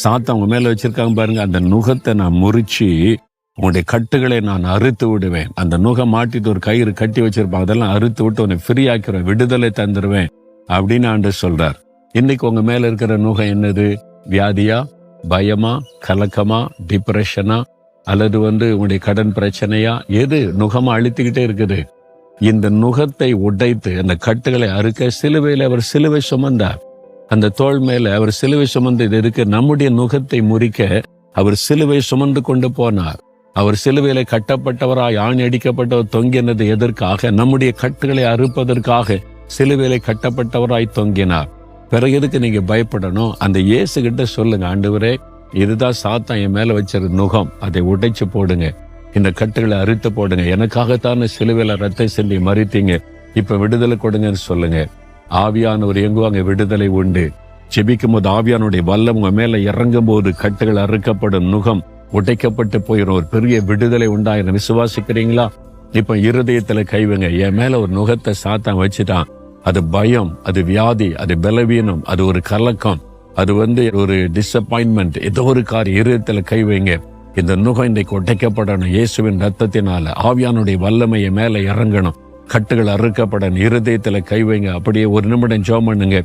சாத்தான் அவங்க மேல வச்சிருக்காங்க பாருங்க, அந்த நுகத்தை நான் முறிச்சு உன்னுடைய கட்டுகளை நான் அறுத்து விடுவேன். அந்த நுகம் மாட்டிட்டு ஒரு கயிறு கட்டி வச்சிருப்பாங்க, அதெல்லாம் அறுத்து விட்டு உன்னை ஃப்ரீ ஆக்கிடுவேன், விடுதலை தந்துடுவேன் அப்படின்னு ஆண்டவர் சொல்றார். இன்னைக்கு உங்க மேல இருக்கிற நுகம் என்னது? வியாதியா, பயமா, கலக்கமா, டிப்ரெஷனா, அல்லது உங்களுடைய கடன் பிரச்சனையா? எது நுகமா அழுத்திக்கிட்டே இருக்குது? இந்த நுகத்தை உடைத்து அந்த கட்டுகளை அறுக்க சிலுவையில் அவர் சிலுவை சுமந்தார். அந்த தோள் மேல அவர் சிலுவை சுமந்து இது இருக்கு. நம்முடைய நுகத்தை முறிக்க அவர் சிலுவை சுமந்து கொண்டு போனார். அவர் சிலுவையில கட்டப்பட்டவராய் ஆணி அடிக்கப்பட்டவர் தொங்கினது எதற்காக? நம்முடைய கட்டுகளை அறுப்பதற்காக சிலுவையில கட்டப்பட்டவராய் தொங்கினார். பிறகு எதுக்கு நீங்க பயப்படணும்? அந்த இயேசு கிட்ட சொல்லுங்க, ஆண்டவரே, இதுதான் சாத்தான் என் மேல வச்சிருந்த நுகம், அதை உடைச்சு போடுங்க, இந்த கட்டுகளை அறுத்து போடுங்க, எனக்காகத்தான சிலுவையில ரத்தம் சிந்தி மறித்தீங்க, இப்ப விடுதலை கொடுங்கன்னு சொல்லுங்க. ஆவியானவர் எங்குவாங்க, விடுதலை உண்டு. ஜெபிக்கும் போது ஆவியானுடைய வல்லம் உங்க மேல இறங்கும் போது கட்டுகள் அறுக்கப்படும், நுகம் உடைக்கப்பட்டு போயிடும், ஒரு பெரிய விடுதலை உண்டாயிரும். விசுவாசிக்கிறீங்களா? இப்ப இருதயத்துல கைவங்க, என் மேல ஒரு நுகத்தை சாத்தான் வச்சுட்டான், அது பயம், அது வியாதி, அது பலவீனம், அது ஒரு கலக்கம், அது ஒரு டிசப்பாயின்மெண்ட், ஏதோ ஒரு காரியம், இருதயத்துல கை வைங்க. இந்த நுகம் இன்றைக்கு உடைக்கப்படணும் இயேசுவின் ரத்தத்தினால. ஆவியானுடைய வல்லமையை மேல இறங்கணும், கட்டுகள் அறுக்கப்படணும். இருதயத்துல கை வைங்க. அப்படியே ஒரு நிமிடம் ஜெபம் பண்ணுங்க.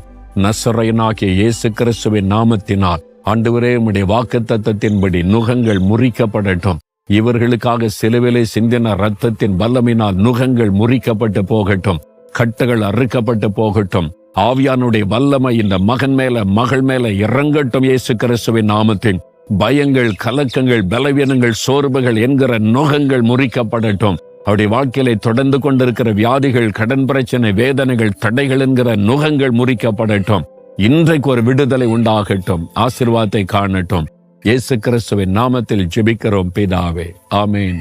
நசரேயனாகிய இயேசு கிறிஸ்துவின் நாமத்தினால் ஆண்டவரே, உம்முடைய வாக்குத்தத்தத்தின்படி நுகங்கள் முறிக்கப்படட்டும். இவர்களுக்காக சிலுவையிலே சிந்தின ரத்தத்தின் வல்லமையினால் நுகங்கள் முறிக்கப்பட்டு போகட்டும், கட்டுகள் அறுக்கப்பட்டு போகட்டும். ஆவியானுடைய வல்லமை இந்த மகன் மேல, மகள் மேல இறங்கட்டும் இயேசு கிறிஸ்துவின் நாமத்தின். பயங்கள், கலக்கங்கள், பலவீனங்கள், சோர்வுகள் என்கிற நுகங்கள் முறிக்கப்படட்டும். அவருடைய வாழ்க்கையில தொடர்ந்து கொண்டிருக்கிற வியாதிகள், கடன் பிரச்சனை, வேதனைகள், தடைகள் என்கிற நுகங்கள் முறிக்கப்படட்டும். இன்றைக்கு ஒரு விடுதலை உண்டாகட்டும், ஆசீர்வாதத்தை காணட்டும். இயேசு கிறிஸ்துவின் நாமத்தில் ஜெபிக்கிறோம் பிதாவே, ஆமென்.